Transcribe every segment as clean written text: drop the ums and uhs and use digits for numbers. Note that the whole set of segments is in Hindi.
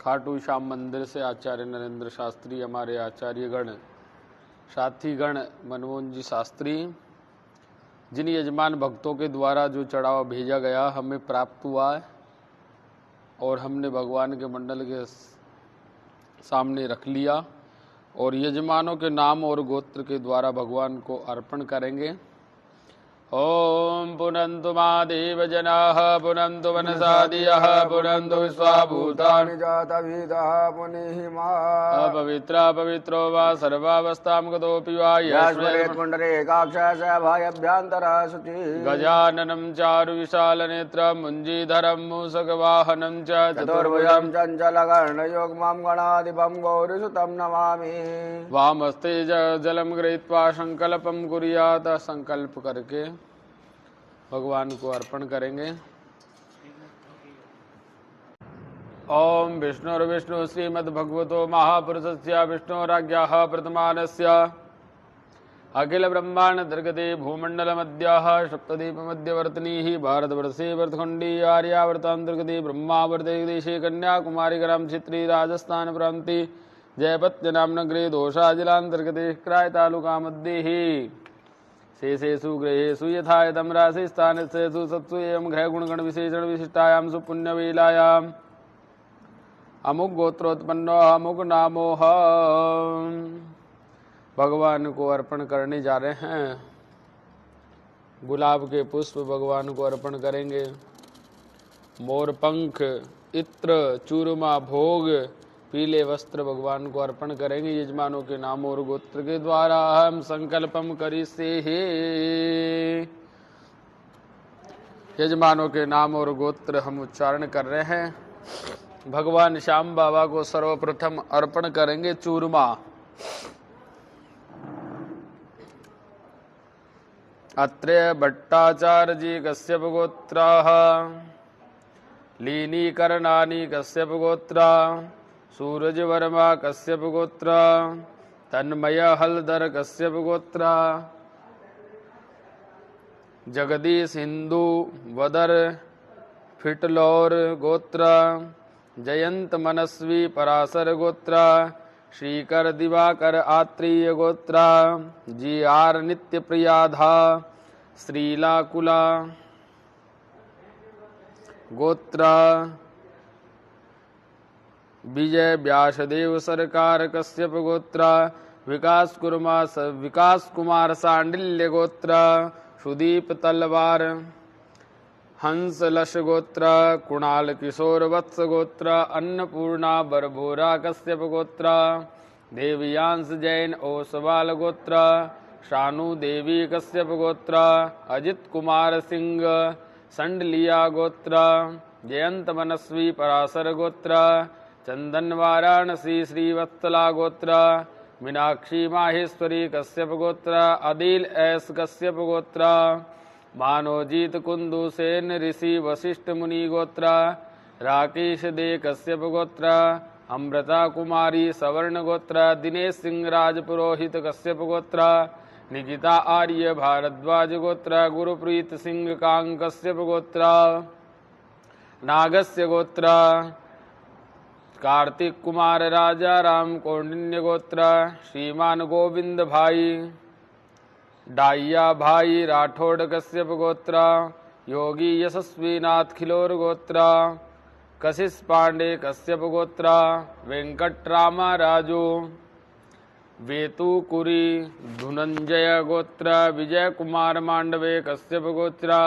खाटू श्याम मंदिर से आचार्य नरेंद्र शास्त्री, हमारे आचार्यगण, साथीगण मनमोहन जी शास्त्री, जिन यजमान भक्तों के द्वारा जो चढ़ावा भेजा गया हमें प्राप्त हुआ है और हमने भगवान के मंडल के सामने रख लिया और यजमानों के नाम और गोत्र के द्वारा भगवान को अर्पण करेंगे। ओम पुनन्तु महादेव जनाः पुनन्तु मनसादियः पुनन्तु विश्वाभूतानि जातविदः पुनिहिमा अपवित्रा पवित्रो वा सर्वावस्थां गतोऽपि वा यस्मरेत् पुण्डरीकाक्षः भयभ्यन्तरः शुचि गजाननं चारुविशालनेत्रं मुञ्जीधरं मूषकवाहनं च चतुर्भुजं चञ्चलकर्णयोगमां गणाधिपं गौरीसुतं नमामि। वामस्ते जलं गृहीत्वा संकल्पं कुर्यात्, संकल्प करके भगवान को अर्पण करेंगे। ओम विष्णुर्विष्णु श्रीमद्भगवतो महापुरुषस्य विष्णुराज्ञाः प्रथमानस्य अखिल ब्रह्मांड दर्गते भूमंडलमद्याः सप्तद्वीपमध्यवर्तिनीः भारतवर्षे वर्तखण्डी आर्यावर्तान्तर्गते ब्रह्मावर्ते देशे कन्याकुमारीकरां क्षेत्री राजस्थान प्रान्ते जयपत्यनामनगरे दोषाजिलान्तर्गते क्राय तालुका मध्ये शेषेषु गृहेषु यथा यतं राशिस्थानेषु सत्सु एवं ग्रह गुणगण विशेषण विशिष्टायां सुपुण्यवेलायाम् अमुक गोत्रोत्पन्नो अमुक नामोह भगवान को अर्पण करने जा रहे हैं। गुलाब के पुष्प भगवान को अर्पण करेंगे। मोरपंख, इत्र, चूरमा, भोग, पीले वस्त्र भगवान को अर्पण करेंगे। यजमानों के नाम और गोत्र के द्वारा हम संकल्पम करिष्ये। यजमानों के नाम और गोत्र हम उच्चारण कर रहे हैं। भगवान श्याम बाबा को सर्वप्रथम अर्पण करेंगे चूरमा। अत्रेय भट्टाचार्य जी कश्यप गोत्राः, लीनीकरणानि कश्यप गोत्रा, सूरज वर्मा कश्यप गोत्र, तन्मय हलधर कश्यप गोत्र, जगदीश हिंदू वदर फिटलौर गोत्र, जयंत मनस्वी पराशर गोत्र, श्रीकर दिवाकर आत्रेय गोत्र, जी आर नित्य प्रियाधा श्रीलाकुला गोत्र, विजय व्यासदेव सरकार कश्यप गोत्र, विकास कुमार सांडिल्य गोत्र, सुदीप तलवार हंस लश गोत्र, कुणाल किशोर वत्स गोत्र, अन्नपूर्णा बरभोरा कश्यप गोत्र, देवयांश जैन ओसवाल गोत्र, शानु देवी कश्यप गोत्र, अजित कुमार सिंह संडलिया गोत्र, जयंत मनस्वी पराशर गोत्र, चंदन वाराणसी श्रीवत्सला गोत्र, मीनाक्षी माहेश्वरी कश्यप गोत्र, अदिल एस कश्यप गोत्र, मानोजीत कुंदू सेन ऋषि वशिष्ठ मुनि गोत्र, राकेश दे कश्यप गोत्र, अमृता कुमारी सवर्ण गोत्र, दिनेश सिंह राजपुरोहित कश्यप गोत्र, निकिता आर्य भारद्वाज गोत्र, गुरुप्रीत सिंह कांग कश्यप गोत्र, नागस्य गोत्र, कार्तिक कुमार राजा राम कौंडिन्य गोत्र, श्रीमान गोविंद भाई डाइया भाई राठौड़ कश्यप गोत्र, योगी यशस्वी नाथ खिलोर गोत्र, कशिश पांडे कश्यप गोत्र, वेंकट रामा राजू वेतुकुरी धुनंजय गोत्र, विजय कुमार मांडवे कश्यप गोत्र,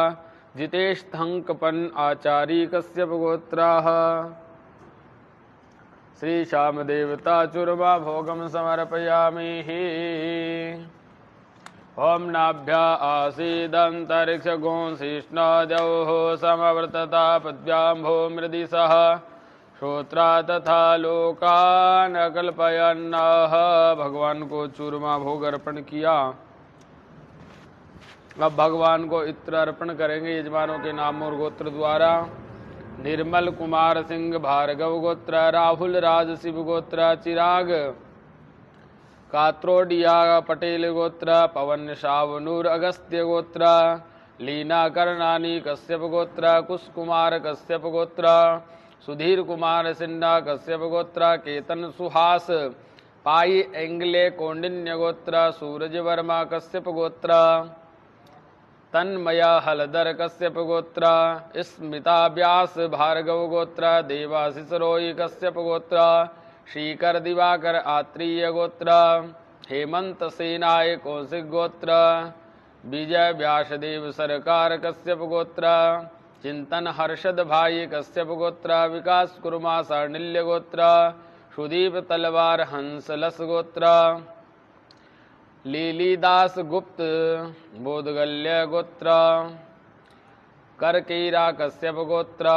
जितेश थंकपन आचारी कश्यप गोत्र, श्री श्याम देवता चूरमा भोगम समर्पयामि। ओम नाभ्या आसीदंतरिक्ष गोंशिष्णजौः समवर्तता पद्भ्याम्भो मृदि सह श्रोत्रा तथा लोकान कल्पयन्नः। भगवान को चूरमा भोग अर्पण किया। अब भगवान को इत्र अर्पण करेंगे यजमानों के नाम और गोत्र द्वारा। निर्मल कुमार सिंह भार्गव गोत्र, राहुल राज शिव गोत्र, चिराग कात्रोडिया पटेल गोत्र, पवन शावनूर अगस्त्य गोत्र, लीना करणानी कश्यप गोत्र, कुश कुमार कश्यप गोत्र, सुधीर कुमार सिन्हा कश्यप गोत्र, केतन सुहास पाई एंगले कौंडिन्य गोत्र, सूरज वर्मा कश्यप गोत्र, तन्मया हलधर कश्यप गोत्र, स्मिता व्यास भार्गव गोत्र, देवाशिष रोई कश्यप गोत्र, श्रीकर दिवाकर आत्रेय गोत्र, हेमंत सेनाय कौशिक गोत्र, विजय व्यासदेव सरकार कश्यप गोत्र, चिंतन हर्षद भाई कश्यप गोत्र, विकास कुर्मा सार्णिल्य गोत्र, सुदीप तलवार हंसलस गोत्र, लीलीदास गुप्त बोधगल्य गोत्र, करकेरा कश्यप गोत्र,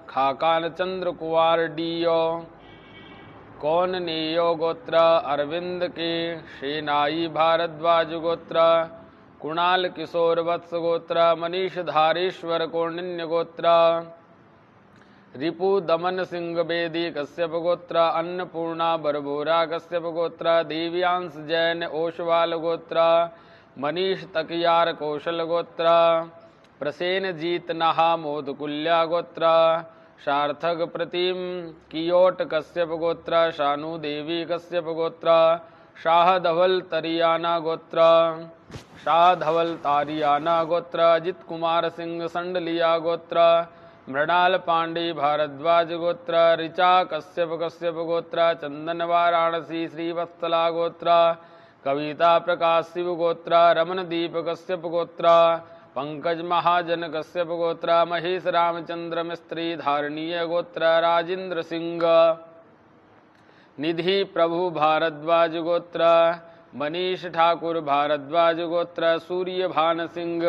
खाकान चंद्र कुमार डीओ, कौननेयो गोत्र, अरविंद के सेनाई भारद्वाज गोत्र, कुणाल किशोर वत्स गोत्र, मनीष धारेश्वर कौंडिन्य गोत्र, रिपु दमन सिंह बेदी कश्यप गोत्र, अन्नपूर्णा बरबोरा कश्यप गोत्र, देव्यांश जैन ओशवाल गोत्र, मनीष तकियार कौशल गोत्र, प्रसेन जीत नहा मोदकुल्या गोत्र, सार्थक प्रतिम कियोट कश्यप गोत्र, शानु देवी कश्यप गोत्र, शाह धवल तरियाना गोत्र, शाह धवल तारियाना गोत्र, अजित कुमार सिंह संडलिया गोत्र, मृणाल पांडे भारद्वाज गोत्र, ऋचा कश्यप कश्यप गोत्र, चंदन वाराणसी श्रीवत्सला गोत्र, कविता प्रकाश शिव गोत्र, रमनदीप कश्यप गोत्र, पंकज महाजन कश्यप गोत्र, महेश रामचंद्र मिस्त्री धारणीय गोत्र, राजेंद्र सिंह निधि प्रभु भारद्वाज गोत्र, मनीष ठाकुर भारद्वाज गोत्र, सूर्य भान सिंह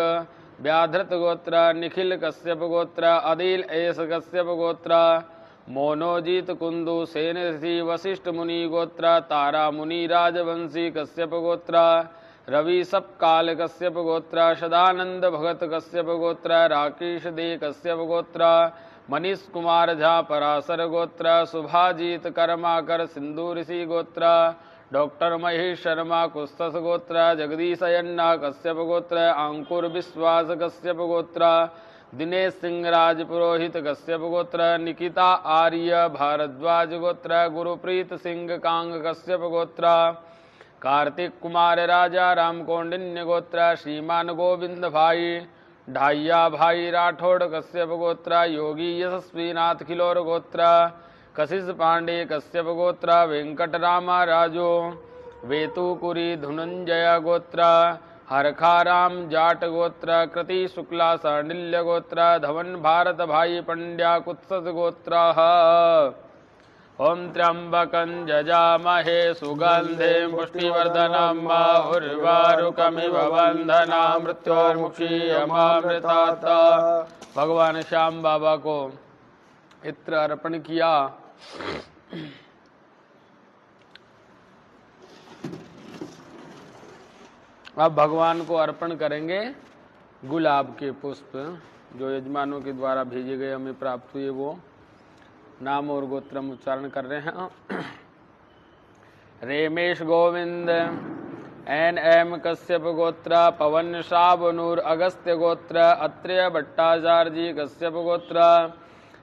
व्याधृत गोत्र, निखिल कश्यप गोत्र, अदिल एस कश्यप गोत्र, मोनोजीत कुंदु सेन ऋषि वशिष्ठ मुनि गोत्र, तारा मुनि राजवंशी कश्यप गोत्र, रवि सपकाल कश्यप गोत्र, सदानंद भगत कश्यप गोत्र, राकेश दे कश्यप गोत्र, मनीष कुमार झा पराशर गोत्र, शुभाजीत कर्माकर सिंधु ऋषि गोत्र, डॉक्टर महेश शर्मा कुस्तस गोत्र, जगदीश अयन्ना कश्यप गोत्र, अंकुर विश्वास कश्यप गोत्र, दिनेश सिंह राजपुरोहित कश्यप गोत्र, निकिता आर्य भारद्वाज गोत्र, गुरुप्रीत सिंह कांग कश्यप गोत्र, कार्तिक कुमार राजा राम कौंडिन्य गोत्र, श्रीमान गोविंद भाई ढाइया भाई राठौड़ कश्यप गोत्र, योगी यशस्वी नाथ खिलोर गोत्र, कशिश पांडे कश्यप गोत्र, वेंकटरामा राजो वेतुकुरी धुनंजय गोत्र, हरखाराम जाट गोत्र, कृति शुक्ला सांडिल्य गोत्र, धवन भारत भाई पंड्या कुत्सस गोत्र। ओम त्र्यंबकं जजामहे सुगंधिं पुष्टिवर्धनम् उर्वारुकमिव बन्धनान् मृत्योर्मुक्षीयमामृतात्। भगवान श्याम बाबा को इत्र अर्पण किया। अब भगवान को अर्पण करेंगे गुलाब के पुष्प जो यजमानों के द्वारा भेजे गए हमें प्राप्त हुए। वो नाम और गोत्र उच्चारण कर रहे हैं। रेमेश गोविंद एन एम कश्यप गोत्र, पवन शाबनूर अगस्त्य गोत्र, अत्रेय भट्टाचार्य जी कश्यप गोत्र,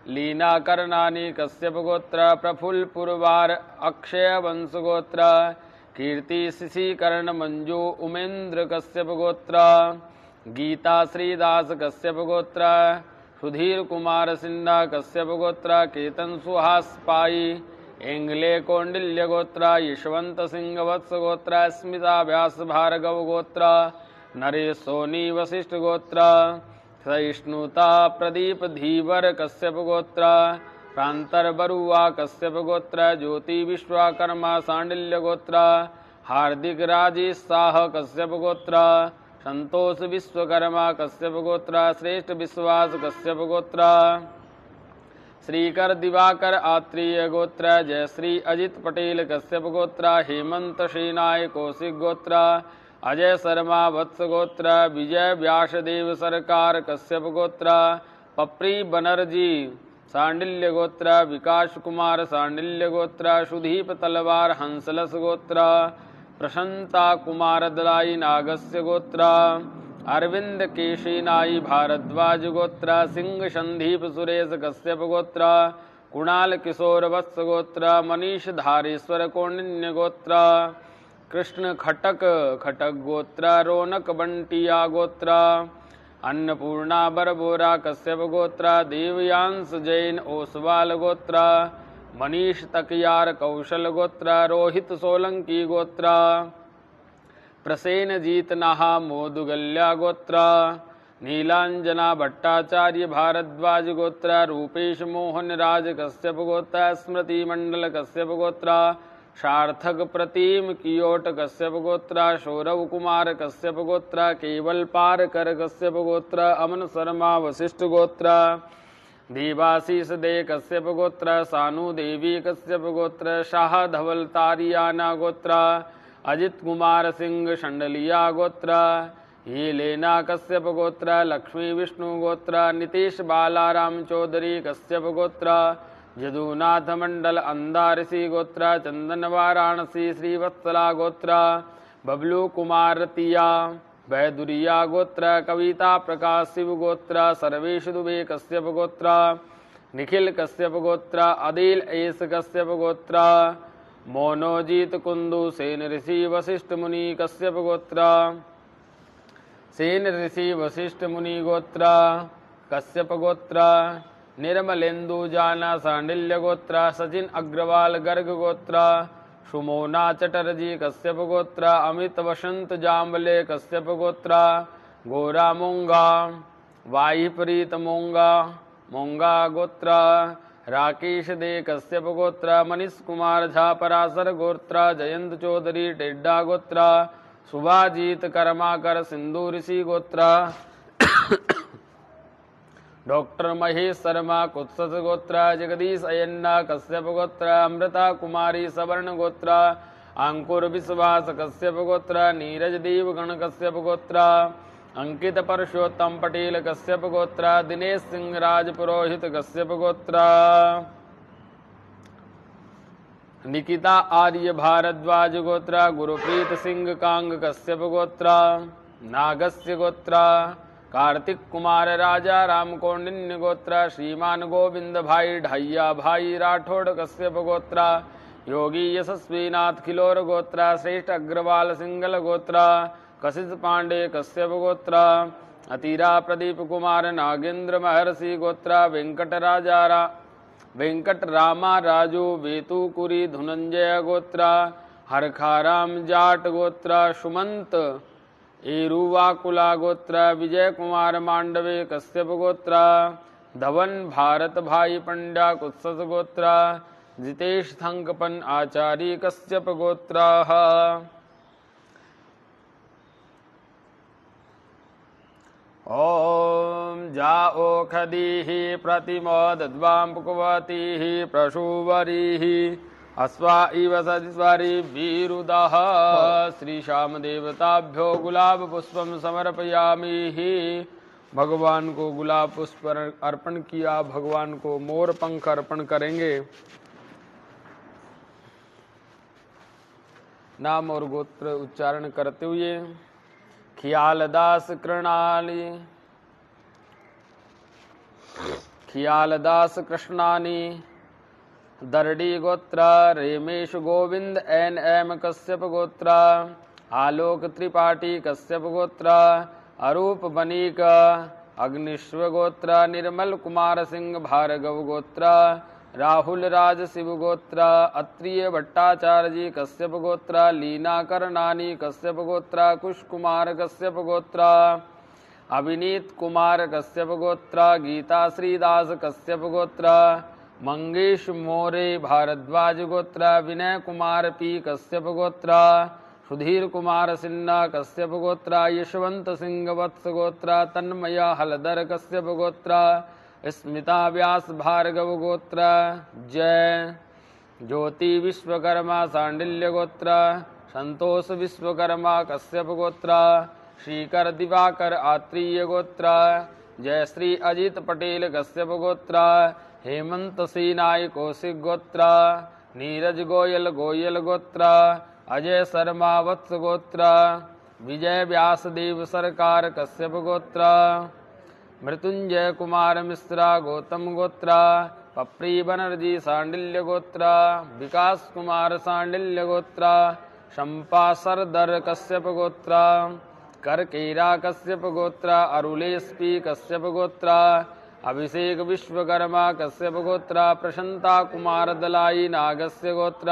लीना करनानी कश्यप गोत्र, प्रफुल्ल पुरवार अक्षय वंश गोत्र, कीर्ति शिशि कर्ण मंजू उमेंद्र कश्यप गोत्र, गीता श्रीदास कश्यप गोत्र, सुधीर कुमार सिन्हा कश्यप गोत्र, केतन सुहास पाई एंगले कौंडिल्य गोत्र, यशवंत सिंह वत्स गोत्र, स्मिता व्यास भार्गव गोत्र, नरेश सोनी वशिष्ठ गोत्र, सहिष्णुता प्रदीप धीवर कश्यप गोत्र, प्रांतर बरुआ कश्यप गोत्र, ज्योति विश्वकर्मा सांडिल्य गोत्र, हार्दिक राजेश शाह कश्यप गोत्र, संतोष विश्वकर्मा कश्यप गोत्र, श्रेष्ठ विश्वास कश्यप गोत्र, श्रीकर दिवाकर आत्रेय गोत्र, जयश्री अजित पटेल कश्यप गोत्र, हेमंत सेनाय कौशिक गोत्र, अजय शर्मा वत्स गोत्र, विजय व्यासदेव सरकार कश्यप गोत्र, पप्री बनर्जी सांडिल्य गोत्र, विकास कुमार सांडिल्य गोत्र, सुधीप तलवार हंसलस गोत्र, प्रशंता कुमार दलाई नागस्य गोत्र, अरविंद केशी नाई भारद्वाज गोत्र, सिंह संदीप सुरेश कश्यप गोत्र, कुणाल किशोर वत्स गोत्र, मनीष धारेश्वर कौंडिन्य गोत्र, कृष्ण खटक खटक गोत्र, रौनक बंटिया गोत्र, अन्नपूर्णा बरबोरा कश्यप गोत्र, देवयांश जैन ओसवाल गोत्र, मनीष तकियार कौशल गोत्र, रोहित सोलंकी गोत्र, प्रसेनजीत नाहा मोदुगल्या गोत्र, नीलांजना भट्टाचार्य भारद्वाज गोत्र, रूपेश मोहन राज कश्यप गोत्र, स्मृति मंडल कश्यप गोत्र, सार्थक प्रतिम कियोट कश्यप गोत्र, सौरव कुमार कश्यप गोत्र, केवल पारकर कश्यप गोत्र, अमन शर्मा वशिष्ठ गोत्र, देवाशीष दे कश्यप गोत्र, सानु देवी कश्यप गोत्र, शाह धवल तारियाना गोत्र, अजित कुमार सिंह शंडलिया गोत्र, ये लेना कश्यप गोत्र, लक्ष्मी विष्णु गोत्र, नितेश बालाराम चौधरी कश्यप गोत्र, यदुनाथ मंडल अंधारसी गोत्र, चंदन वाराणसी श्रीवत्सला गोत्र, बबलू कुमार रतिया वैदुरिया गोत्र, कविता प्रकाश शिव गोत्र, सर्वेश दुबे कश्यप गोत्र, निखिल कश्यप गोत्र, अदिल एस कश्यप गोत्र, मोनोजीत कुंदू सेन ऋषि वशिष्ठ मुनि कश्यप गोत्र, सेन ऋषि वशिष्ठ मुनि गोत्र कश्यप गोत्र, निर्मलेन्दु जाना सांडिल्य गोत्र, सचिन अग्रवाल गर्ग गोत्र, सुमोना चटर्जी कश्यप गोत्र, अमित वसंत जाम्बले कश्यप गोत्र, गोरा मोंगा वायुप्रीत मोंगा मोंगा गोत्र, राकेश दे कश्यप गोत्र, मनीष कुमार झा पराशर गोत्र, जयंत चौधरी टेड्डा गोत्र, सुभाजीत कर्माकर सिंधु ऋषि गोत्र, डॉक्टर महेश शर्मा कुत्सस गोत्र, जगदीश अयन्ना कश्यप गोत्र, अमृता कुमारी सवर्ण गोत्र, अंकुर विश्वास कश्यप गोत्र, नीरज देवगण कश्यप गोत्र, अंकित परशोत्तम पटेल कश्यप गोत्र, दिनेश सिंह राज पुरोहित कश्यप गोत्र, निकिता आर्य भारद्वाज गोत्र, गुरुप्रीत सिंह कांग कश्यप गोत्र, नागस्य गोत्र, कार्तिक कुमार राजा राम कौंडिन्य गोत्र, श्रीमान गोविंद भाई ढाइया भाई राठौड़ कश्यप गोत्र, योगी यशस्वीनाथ खिलोर गोत्र, श्रेष्ठ अग्रवाल सिंगल गोत्र, कशिश पांडे कश्यप गोत्र, अतीरा प्रदीप कुमार नागेंद्र महर्षि गोत्र, वेंकट रामा राजू वेतुकुरी धुनंजय गोत्र, हरखाराम जाट गोत्र, सुमंत एरुवाकुला गोत्र, विजय कुमार मांडवे कश्यप गोत्र, धवन भारत भाई पंड्या कुत्सस गोत्र, जितेश थंकपन आचार्य कश्यप गोत्र। ओम जाओ खदीः प्रतिमोदद्वां पुकवतीः प्रसूवरीः अश्वा इव सदिस्वरी वीरुदः। श्री श्याम देवताभ्यो गुलाब पुष्पम समर्पयामि। भगवान को गुलाब पुष्प अर्पण किया, भगवान को मोर पंख अर्पण करेंगे। नाम और गोत्र उच्चारण करते हुए खियालदास कृणाली, खियालदास कृष्णानी, दरडी गोत्र, रेमेश गोविंद एन एम कश्यप गोत्र, आलोक त्रिपाठी कश्यप गोत्र, अरूप बनीक अग्निश्व गोत्र, निर्मल कुमार सिंह भार्गव गोत्र, राहुल राज शिव गोत्र, अत्रिय भट्टाचार्य जी कश्यप गोत्र, लीना करनानी कश्यप गोत्र, कुश कुमार कश्यप गोत्र, अभिनीत कुमार कश्यप गोत्र, गीता श्रीदास कश्यप गोत्र, मंगेश मोरे भारद्वाज गोत्र, विनय कुमार पी कश्यप गोत्र, सुधीर कुमार सिन्हा कश्यप गोत्र, यशवंत सिंह वत्स गोत्र, तन्मया हलदर कश्यप गोत्र, स्मिता व्यास भार्गव गोत्र, जय ज्योति विश्वकर्मा सांडिल्य गोत्र, संतोष विश्वकर्मा कश्यप गोत्र, श्रीकर दिवाकर आत्रेय गोत्र, जय श्री अजित पटेल कश्यप गोत्र, हेमंत सीनाई कौशिक गोत्र, नीरज गोयल गोयल गोत्र, अजय शर्मा वत्स गोत्र, विजय व्यासदेव सरकार कश्यप गोत्र, मृत्युंजय कुमार मिश्रा गौतम गोत्र, पप्री बनर्जी सांडिल्य गोत्र, विकास कुमार सांडिल्य गोत्र, शंपा सरदर कश्यप गोत्र, करकेरा कश्यप गोत्र, अरुलेस्पी कश्यप गोत्र, अभिषेक विश्वकर्मा कश्यप गोत्र, प्रशंता कुमार दलाई नागस्य गोत्र,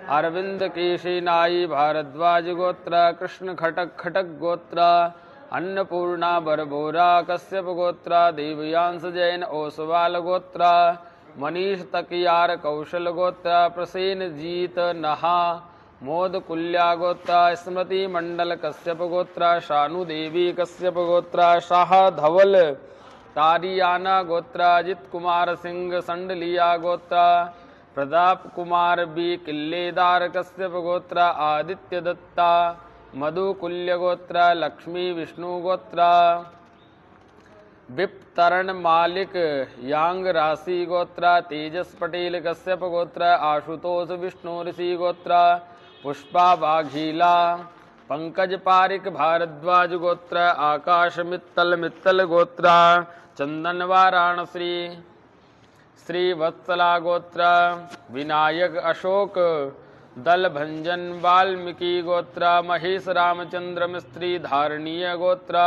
अरविंद केशी नाई भारद्वाज गोत्र, कृष्ण खटक खटक गोत्र, अन्नपूर्णा बरबोरा कश्यप गोत्र, देवयांश जैन ओसवाल गोत्र, मनीष तकियार कौशल गोत्र, प्रसेन जीत नहा मोद कुल्या गोत्र, स्मृति मंडल कश्यप गोत्र, शानु देवी कश्यप गोत्र, शाह धवल तारियाना गोत्र, अजित कुमार सिंह संडलिया गोत्र, प्रताप कुमार बी किल्लेदार कश्यप गोत्र, आदित्य दत्ता मधु कुल्य गोत्र, लक्ष्मी विष्णु गोत्र, विपतरण मालिक यांग राशि गोत्र, तेजस पटेल कश्यप गोत्र, आशुतोष विष्णु ऋषि गोत्र, पुष्पा वाघीला, पंकज पारिक भारद्वाज गोत्र, आकाश मित्तल मित्तल गोत्र, चंदन वाराणसी श्री वत्सला गोत्र, विनायक अशोक दल भंजन वाल्मीकि गोत्र, महेश रामचंद्र मिस्त्री धारणीय गोत्र,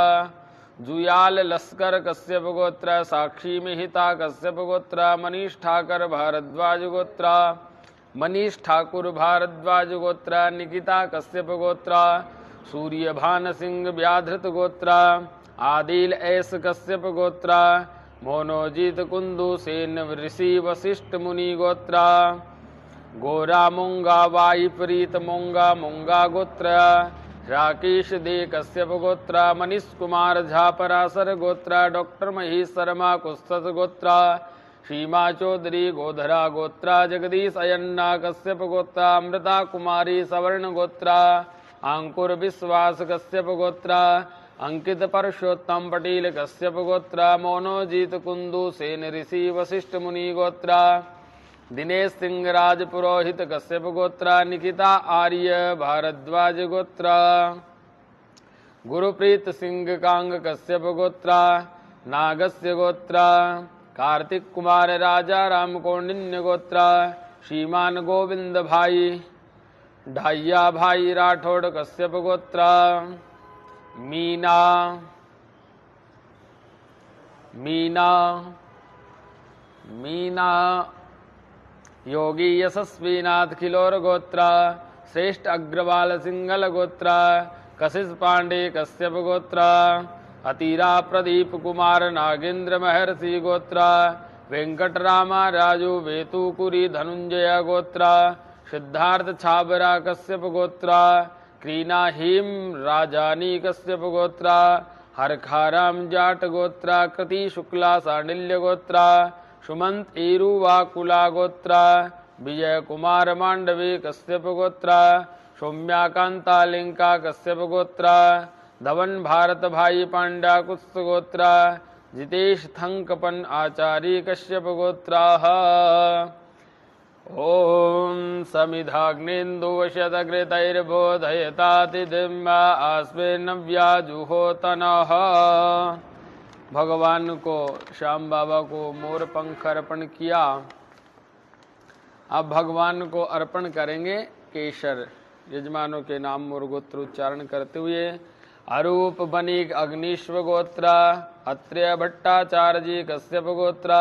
जुयाल लश्कर कश्यप गोत्र, साक्षी मिहिता कश्यप गोत्र, मनीष ठाकर भारद्वाज गोत्र, मनीष ठाकुर भारद्वाज गोत्र, निकिता कश्यप गोत्र, सूर्यभान सिंह व्याधृत गोत्र, आदिल एस कश्यप गोत्र, मोनोजीत कुंदू सेन ऋषि वशिष्ठ मुनि गोत्र, गोरा मोंगा वाई प्रीत मोंगा मोंगा गोत्र, राकेश दे कश्यप गोत्र, मनीष कुमार झा पराशर गोत्र, डॉक्टर महेश शर्मा कुस्तस गोत्र, सीमा चौधरी गोधरा गोत्र, जगदीश अयन्ना कश्यप गोत्र, अमृता कुमारी सवर्ण गोत्र, अंकुर विश्वास कश्यप गोत्र, अंकित परशोत्तम पटेल कश्यप गोत्र, मोनोजीत कुंदू सेन ऋषि वशिष्ठ मुनि गोत्र, दिनेश सिंह राज पुरोहित कश्यप गोत्र, निकिता आर्य भारद्वाज गोत्र, गुरुप्रीत सिंह कांग कश्यप गोत्र, नागस्य गोत्र, कार्तिक कुमार राजा राम कौंडिन्य गोत्र, श्रीमान गोविंद भाई ढाइया भाई राठौड़ कश्यप गोत्र, मीना मीना मीना योगी यशस्वीनाथ खिलोर गोत्र, श्रेष्ठ अग्रवाल सिंगल गोत्र, कशिश पांडे कश्यप गोत्र, अतीरा प्रदीप कुमार नागेंद्र महर्षि गोत्र, वेंकटरामा राजू वेतुकुरी धनुंजय गोत्र, सिद्धार्थ छाबरा कश्यप गोत्र, क्रीना हिम राजानी कश्यप गोत्र, हरखाराम जाट गोत्र, कृति शुक्ला सांडिल्य गोत्र, सुमंत एरुवाकुला गोत्र, विजय कुमार मांडवी कश्यप गोत्र, सौम्याकांता लिंका कश्यप गोत्र, धवन भारत भाई पांड्या कुत्स गोत्र, जितेश थंकपन आचार्य कश्यप गोत्र। ओम समिधाग्नेन्दुवशतकृतैर्बोधयतातिदिम्ब आस्मे नव्याजुहोतनः। भगवान को श्याम बाबा को मोर पंख अर्पण किया। अब भगवान को अर्पण करेंगे केशर। यजमानों के नाम मोर गोत्र उच्चारण करते हुए अरूप बनिक अग्निश्व गोत्र, अत्र्य भट्टाचार्य जी कश्यप गोत्र,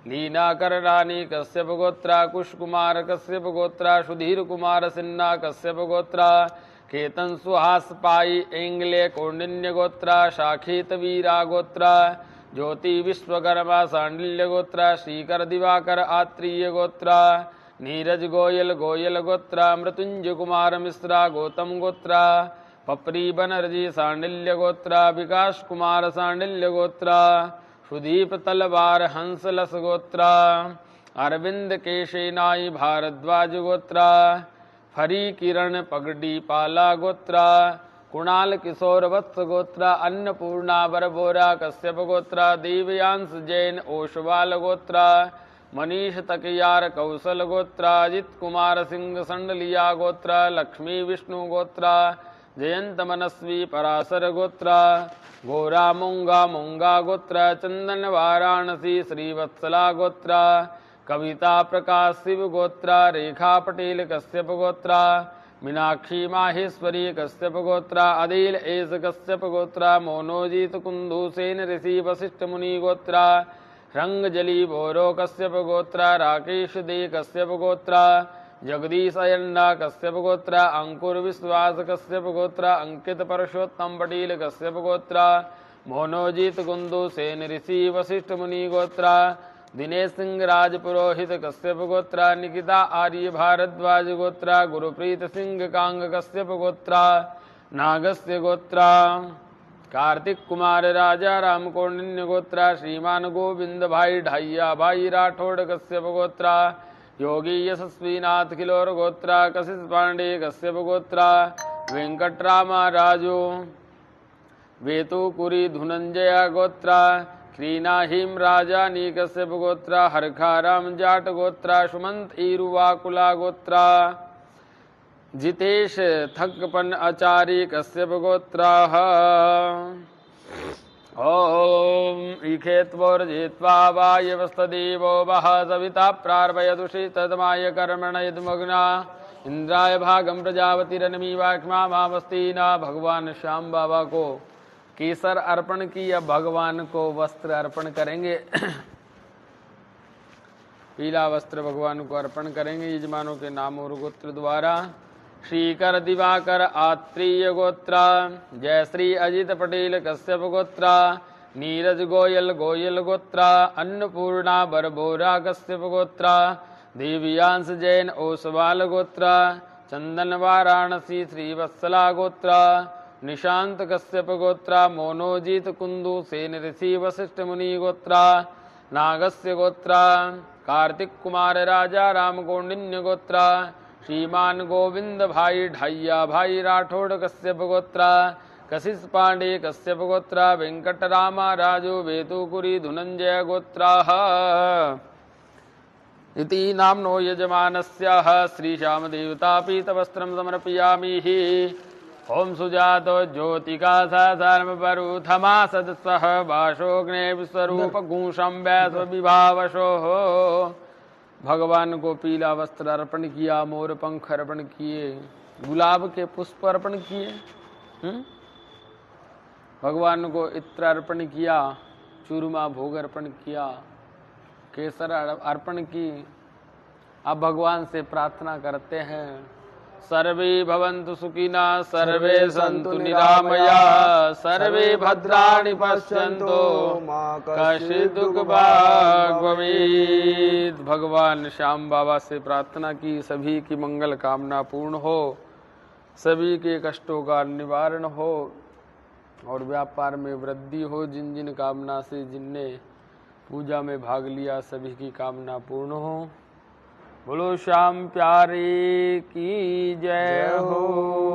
लीना कररानी कश्यप गोत्र, कुश कुमार कश्यप गोत्र, सुधीर कुमार सिन्हा कश्यप गोत्र, केतन सुहास पाई एंगले कौंडिन्य गोत्र, शाखित वीरा गोत्र, ज्योति विश्वकर्मा सांडिल्य गोत्र, श्रीकर दिवाकर आत्रीय गोत्र, नीरज गोयल गोयल गोत्र, मृत्युंजय कुमार मिश्रा गौतम गोत्र, पपरी बनर्जी सांडिल्य गोत्र, विकास कुमार सांडिल्य गोत्र, सुदीप तलवार हंसलस गोत्र, अरविंद केशेनाई भारद्वाज गोत्र, फरी किरण पगड़ी पाला गोत्र, कुणाल किशोर वत्स गोत्र, अन्नपूर्णा बरबोरा कश्यप गोत्र, देवयांश जैन ओशवाल गोत्र, मनीष तकियार कौशल गोत्र, अजित कुमार सिंह संडलिया गोत्र, लक्ष्मी विष्णु गोत्र, जयंत मनस्वी पराशर गोत्र, गोरा मोंगा मोंगा गोत्र, चंदन वाराणसी श्रीवत्सला गोत्र, कविता प्रकाश शिव गोत्रा, रेखा पटेल कश्यप गोत्रा, मीनाक्षी माहेश्वरी कश्यप गोत्रा, अदिल एस कश्यप गोत्रा, मोनोजीत कुंदू सेन ऋषि वशिष्ठ मुनि गोत्रा, रंगजली बोरो कश्यप गोत्रा, राकेश दे कश्यप गोत्रा, जगदीश अयन्ना कश्यप गोत्रा, अंकुर विश्वास कश्यप गोत्रा, अंकित परशोत्तम पटेल कश्यप गोत्रा, मोनोजीत कुंदू सेन ऋषि वशिष्ठ मुनि गोत्रा, दिनेश सिंह राज पुरोहित कश्यप गोत्रा, निकिता आर्य भारद्वाज गोत्रा, गुरुप्रीत सिंह कांग कश्यप गोत्रा, नागस्य गोत्रा, कार्तिक कुमार राजा राम कौंडिन्य गोत्रा, श्रीमान गोविंद भाई ढाइया भाई राठौड़ कश्यप गोत्रा, योगी यशस्वी नाथ खिलोर गोत्रा, कशिश पांडे कश्यप गोत्रा, वेंकटरामा राजू वेतुकुरी धुनंजया गोत्रा, क्रीना हिम राजा नी कश्यप गोत्रा, हरखाराम जाट गोत्रा, सुमंत ईरुवाकुला गोत्रा, जितेश थकपन आचार्य कश्यप गोत्रा। ओम इखेत्वोर्जित्वा वायवस्तदेवो वः सविता प्रार्पयतुषि तदमाय कर्मण यद्मग्ना इंद्राय भागम प्रजापतिरनमी वाक्ष्मा मामस्ती न। भगवान श्याम बाबा को केसर अर्पण की या भगवान को वस्त्र अर्पण करेंगे। पीला वस्त्र भगवान को अर्पण करेंगे यजमानों के नाम और गोत्र द्वारा। श्रीकर दिवाकर आत्रेय गोत्रा, जयश्री अजित पटेल कश्यप गोत्रा, नीरज गोयल गोयल गोत्रा, अन्नपूर्णा बरबोरा कश्यप गोत्रा, देवियांश जैन ओसवाल गोत्रा, चंदन वाराणसी श्रीवत्सला गोत्रा, निशांत कश्यप गोत्रा, मोनोजीत कुंदू सेन ऋषि वशिष्ठ मुनि गोत्रा, नागस्य गोत्रा, कार्तिक कुमार राजा राम कौंडिन्य गोत्रा, श्रीमान गोविंद भाई ढाइया भाई राठौड़ कश्यप गोत्रा, कशिश पांडे कश्यप गोत्रा, वेंकटरामा राजू वेतुकुरी धुनंजय गोत्रा। इति नाम्नो यजमानस्याः श्रीश्याम देवता पीतवस्त्रं समर्पयामि। ओम सुजातो ज्योतिका साधर्मपरुथमा सदस्वः वाशोग्ने विश्वरूप घूषम वैश्व विभावशो। भगवान को पीला वस्त्र अर्पण किया, मोर पंख अर्पण किए, गुलाब के पुष्प अर्पण किए, भगवान को इत्र अर्पण किया, चूरमा भोग अर्पण किया, केसर अर्पण की। अब भगवान से प्रार्थना करते हैं, सर्वे भवन्तु सुखिना सर्वे सन्तु निरामया सर्वे भद्राणि पश्यन्तु मा कश्चित् दुःखभाग् भवेत्। भगवान श्याम बाबा से प्रार्थना की, सभी की मंगल कामना पूर्ण हो, सभी के कष्टों का निवारण हो और व्यापार में वृद्धि हो। जिन जिन कामना से जिनने पूजा में भाग लिया सभी की कामना पूर्ण हो। बोलो श्याम प्यारे की जय हो।